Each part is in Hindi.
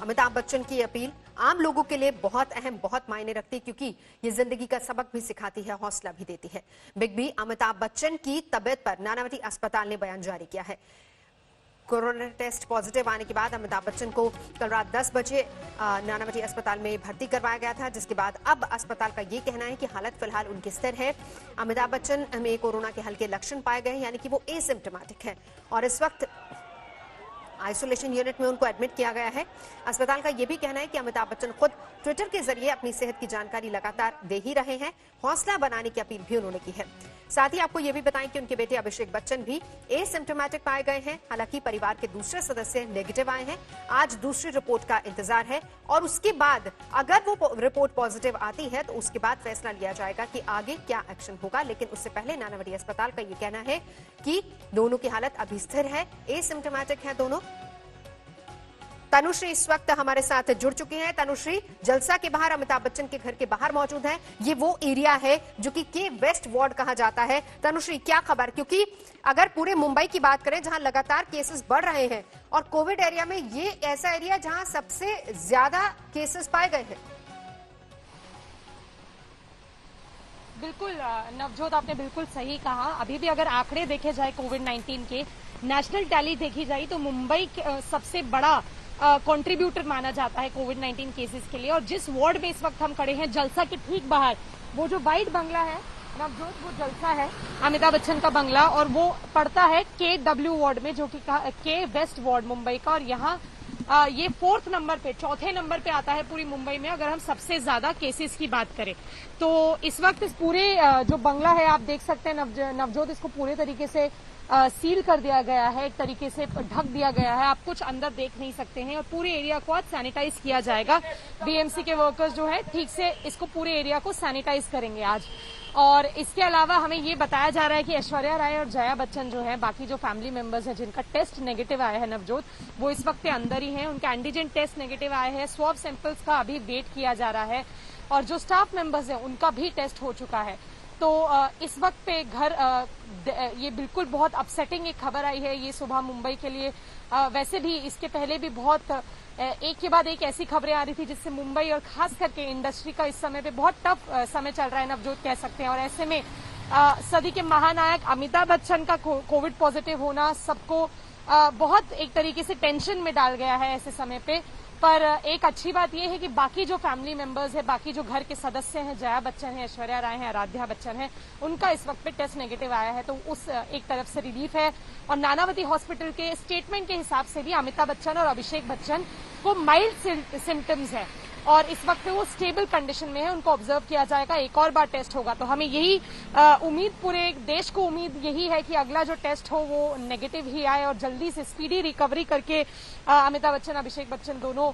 अमिताभ बच्चन की अपील आम लोगों के लिए बहुत अहम, बहुत मायने रखती है, क्योंकि ये जिंदगी का सबक भी सिखाती है, हौसला भी देती है। बिग बी अमिताभ बच्चन की तबीयत पर नानावती अस्पताल ने बयान जारी किया है। कोरोना टेस्ट पॉजिटिव आने के बाद अमिताभ बच्चन को कल रात 10 बजे नानावती अस्पताल में भर्ती करवाया गया था, जिसके बाद अब अस्पताल का ये कहना है कि हालत फिलहाल उनकी स्थिर है। अमिताभ बच्चन में कोरोना के हल्के लक्षण पाए गए हैं, यानी कि वो एसिम्प्टोमेटिक है और इस वक्त आइसोलेशन यूनिट में उनको एडमिट किया गया है। अस्पताल का यह भी कहना है कि अमिताभ बच्चन खुद ट्विटर के जरिए अपनी सेहत की जानकारी लगातार दे ही रहे हैं। हौसला बनाने की अपील भी उन्होंने की है। साथ ही आपको यह भी बताएं कि उनके बेटे अभिषेक बच्चन भी एसिम्प्टोमेटिक पाए गए हैं। हालांकि परिवार के दूसरे सदस्य नेगेटिव आए हैं। आज दूसरी रिपोर्ट का इंतजार है और उसके बाद अगर वो रिपोर्ट पॉजिटिव आती है तो उसके बाद फैसला लिया जाएगा कि आगे क्या एक्शन होगा। लेकिन उससे पहले नानावती अस्पताल का यह कहना है कि दोनों की हालत अभी स्थिर है, एसिम्प्टोमेटिक है दोनों। तनुश्री इस वक्त हमारे साथ जुड़ चुकी हैं। तनुश्री, जलसा के बाहर अमिताभ बच्चन के घर के बाहर मौजूद हैं। ये वो एरिया है जो कि के वेस्ट वार्ड कहा जाता है। तनुश्री, क्या खबर? क्योंकि अगर पूरे मुंबई की बात करें जहां लगातार केसेस बढ़ रहे हैं और कोविड एरिया में ये ऐसा एरिया जहां सबसे ज्यादा केसेस पाए गए हैं। बिल्कुल नवजोत, आपने बिल्कुल सही कहा। अभी भी अगर आंकड़े देखे जाए कोविड-19 के, नेशनल टैली देखी जाए तो मुंबई सबसे बड़ा कंट्रीब्यूटर माना जाता है कोविड-19 केसेस के लिए। और जिस वार्ड में इस वक्त हम खड़े हैं, जलसा के ठीक बाहर, वो जो व्हाइट बंगला है नवजोत, वो जलसा है अमिताभ बच्चन का बंगला और वो पड़ता है KW वार्ड में, जो कि के वेस्ट वार्ड मुंबई का। और यहाँ ये 4th नंबर पे, चौथे नंबर पे आता है पूरी मुंबई में अगर हम सबसे ज्यादा केसेस की बात करें। तो इस वक्त इस पूरे जो बंगला है, आप देख सकते हैं नवजोत, इसको पूरे तरीके से सील कर दिया गया है, एक तरीके से ढक दिया गया है। आप कुछ अंदर देख नहीं सकते हैं और पूरे एरिया को आज सैनिटाइज किया जाएगा। BMC के वर्कर्स जो है ठीक से इसको पूरे एरिया को सैनिटाइज करेंगे आज। और इसके अलावा हमें ये बताया जा रहा है कि ऐश्वर्या राय और जया बच्चन जो है, बाकी जो फैमिली मेंबर्स हैं जिनका टेस्ट नेगेटिव आया है नवजोत, वो इस वक्त अंदर ही हैं। उनका एंटीजन टेस्ट नेगेटिव आया है। स्वैब सैंपल्स का अभी वेट किया जा रहा है और जो स्टाफ मेंबर्स हैं उनका भी टेस्ट हो चुका है। तो इस वक्त पे घर ये बिल्कुल बहुत अपसेटिंग एक खबर आई है ये सुबह मुंबई के लिए। वैसे भी इसके पहले भी बहुत एक के बाद एक ऐसी खबरें आ रही थी जिससे मुंबई और खास करके इंडस्ट्री का इस समय पे बहुत टफ समय चल रहा है नवजोत, कह सकते हैं। और ऐसे में सदी के महानायक अमिताभ बच्चन का कोविड पॉजिटिव होना सबको बहुत एक तरीके से टेंशन में डाल गया है ऐसे समय पे। पर एक अच्छी बात यह है कि बाकी जो फैमिली मेंबर्स है, बाकी जो घर के सदस्य हैं, जया बच्चन है, ऐश्वर्या राय है, आराध्या बच्चन है, उनका इस वक्त पे टेस्ट नेगेटिव आया है। तो उस एक तरफ से रिलीफ है। और नानावती हॉस्पिटल के स्टेटमेंट के हिसाब से भी अमिताभ बच्चन और अभिषेक बच्चन को माइल्ड सिम्टम्स है और इस वक्त वो स्टेबल कंडीशन में है। उनको ऑब्जर्व किया जाएगा, एक और बार टेस्ट होगा। तो हमें यही उम्मीद, पूरे देश को उम्मीद यही है कि अगला जो टेस्ट हो वो नेगेटिव ही आए और जल्दी से स्पीडी रिकवरी करके अमिताभ बच्चन, अभिषेक बच्चन दोनों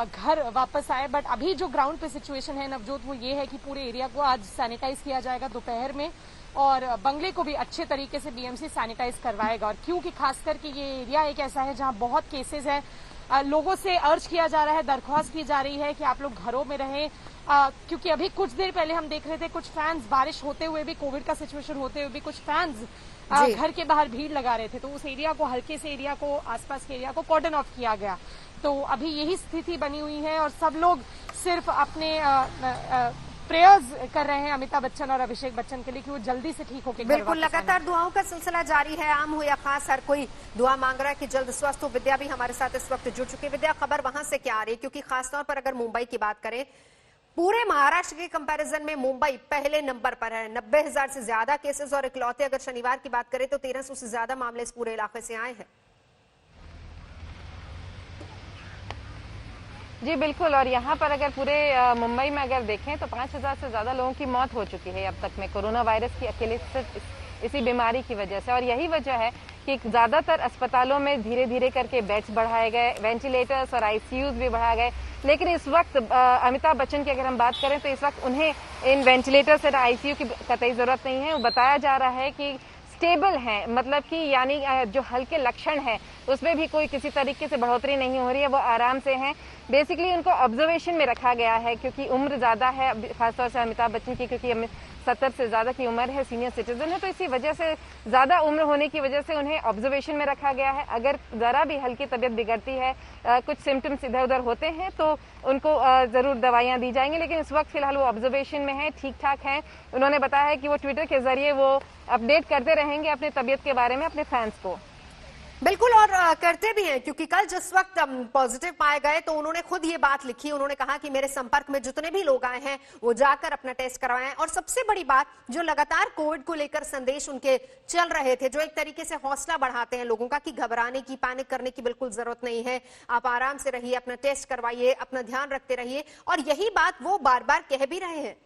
घर वापस आए। बट अभी जो ग्राउंड पे सिचुएशन है नवजोत, वो ये है कि पूरे एरिया को आज सैनिटाइज किया जाएगा दोपहर में और बंगले को भी अच्छे तरीके से BMC सैनिटाइज करवाएगा। और क्योंकि खास करके ये एरिया एक ऐसा है जहां बहुत केसेज है, लोगों से अर्ज किया जा रहा है, दरख्वास्त की जा रही है कि आप लोग घरों में रहें। क्योंकि अभी कुछ देर पहले हम देख रहे थे कुछ फैंस, बारिश होते हुए भी, कोविड का सिचुएशन होते हुए भी कुछ फैंस घर के बाहर भीड़ लगा रहे थे। तो उस एरिया को, हल्के से एरिया को, आसपास के एरिया को कॉर्डन ऑफ किया गया। तो अभी यही स्थिति बनी हुई है और सब लोग सिर्फ अपने प्रेयर्स कर रहे हैं अमिताभ बच्चन और अभिषेक बच्चन के लिए कि वो जल्दी से ठीक होकर। बिल्कुल, लगातार दुआओं का सिलसिला जारी है। आम हो या खास, हर कोई दुआ मांग रहा है कि जल्द स्वस्थ हो। विद्या भी हमारे साथ इस वक्त जुड़ चुकी है। विद्या, खबर वहां से क्या आ रही है? क्योंकि खासतौर पर अगर मुंबई की बात करें, पूरे महाराष्ट्र के कंपैरिजन में मुंबई पहले नंबर पर है। 90,000 से ज्यादा केसेस और इकलौते अगर शनिवार की बात करें तो 1300 से ज्यादा मामले इस पूरे इलाके से आए हैं। जी बिल्कुल। और यहाँ पर अगर पूरे मुंबई में अगर देखें तो 5,000 से ज्यादा लोगों की मौत हो चुकी है अब तक में कोरोना वायरस की, अकेले सिर्फ इसी बीमारी की वजह से। और यही वजह है कि ज्यादातर अस्पतालों में धीरे धीरे करके बेड्स बढ़ाए गए, वेंटिलेटर्स और ICUs भी बढ़ाए गए। लेकिन इस वक्त अमिताभ बच्चन की अगर हम बात करें तो इस वक्त उन्हें इन वेंटिलेटर्स और ICU की कतई जरूरत नहीं है। वो बताया जा रहा है कि स्टेबल हैं, मतलब कि यानी जो हल्के लक्षण हैं उसमें भी कोई किसी तरीके से बढ़ोतरी नहीं हो रही है, वो आराम से हैं। बेसिकली उनको ऑब्जर्वेशन में रखा गया है क्योंकि उम्र ज्यादा है, खासतौर से अमिताभ बच्चन की, क्योंकि 70 से ज्यादा की उम्र है, सीनियर सिटीजन है, तो इसी वजह से ज्यादा उम्र होने की वजह से उन्हें ऑब्जर्वेशन में रखा गया है। अगर जरा भी हल्की तबीयत बिगड़ती है, कुछ सिम्टम्स इधर उधर होते हैं तो उनको जरूर दवाइयां दी जाएंगी, लेकिन इस वक्त फिलहाल वो ऑब्जर्वेशन में है, ठीक ठाक हैं। उन्होंने बताया है कि वो ट्विटर के जरिए वो अपडेट करते रहेंगे अपने तबीयत के बारे में अपने फैंस को। बिल्कुल, और करते भी हैं, क्योंकि कल जिस वक्त पॉजिटिव पाए गए तो उन्होंने खुद ये बात लिखी। उन्होंने कहा कि मेरे संपर्क में जितने भी लोग आए हैं वो जाकर अपना टेस्ट करवाएं। और सबसे बड़ी बात, जो लगातार कोविड को लेकर संदेश उनके चल रहे थे, जो एक तरीके से हौसला बढ़ाते हैं लोगों का कि घबराने की, पैनिक करने की बिल्कुल जरूरत नहीं है, आप आराम से रहिए, अपना टेस्ट करवाइए, अपना ध्यान रखते रहिए, और यही बात वो बार बार कह भी रहे हैं।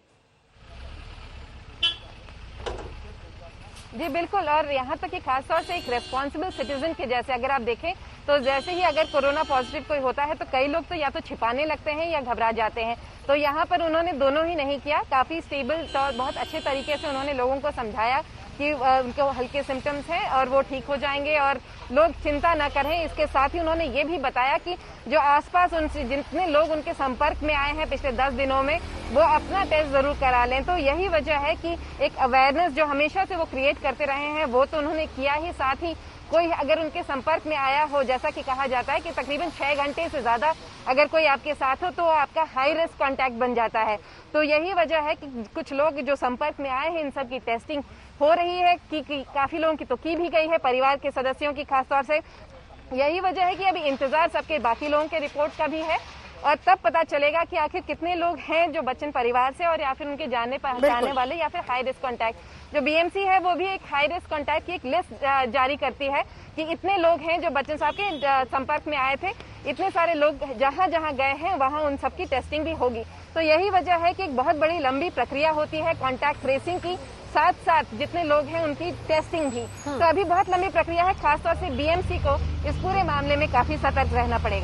जी बिल्कुल, और यहाँ तक कि खासतौर से एक रेस्पॉन्सिबल सिटीजन के जैसे अगर आप देखें तो जैसे ही अगर कोरोना पॉजिटिव कोई होता है तो कई लोग तो या तो छिपाने लगते हैं या घबरा जाते हैं, तो यहाँ पर उन्होंने दोनों ही नहीं किया। काफी स्टेबल और बहुत अच्छे तरीके से उन्होंने लोगों को समझाया कि उनको हल्के सिम्टम्स हैं और वो ठीक हो जाएंगे और लोग चिंता न करें। इसके साथ ही उन्होंने ये भी बताया कि जो आसपास उनसे जितने लोग उनके संपर्क में आए हैं पिछले 10 दिनों में, वो अपना टेस्ट जरूर करा लें। तो यही वजह है कि एक अवेयरनेस जो हमेशा से वो क्रिएट करते रहे हैं वो तो उन्होंने किया ही, साथ ही कोई अगर उनके संपर्क में आया हो, जैसा कि कहा जाता है कि तकरीबन 6 घंटे से ज्यादा अगर कोई आपके साथ हो तो आपका हाई रिस्क कॉन्टैक्ट बन जाता है। तो यही वजह है कि कुछ लोग जो संपर्क में आए हैं इन सब की टेस्टिंग हो रही है कि काफी लोगों की तो की भी गई है, परिवार के सदस्यों की खासतौर से। यही वजह है कि अभी इंतजार सबके बाकी लोगों के रिपोर्ट का भी है और तब पता चलेगा कि आखिर कितने लोग हैं जो बच्चन परिवार से और या फिर उनके जाने पहचाने वाले या फिर हाई रिस्क कॉन्टैक्ट। जो बीएमसी है वो भी एक हाई रिस्क कॉन्टैक्ट की एक लिस्ट जारी करती है कि इतने लोग हैं जो बच्चन साहब के संपर्क में आए थे, इतने सारे लोग जहां जहां गए हैं वहां उन सबकी टेस्टिंग भी होगी। तो यही वजह है कि एक बहुत बड़ी लंबी प्रक्रिया होती है कॉन्टैक्ट ट्रेसिंग की, साथ साथ जितने लोग हैं उनकी टेस्टिंग भी। तो अभी बहुत लंबी प्रक्रिया है, खासतौर से बीएमसी को इस पूरे मामले में काफी सतर्क रहना पड़ेगा।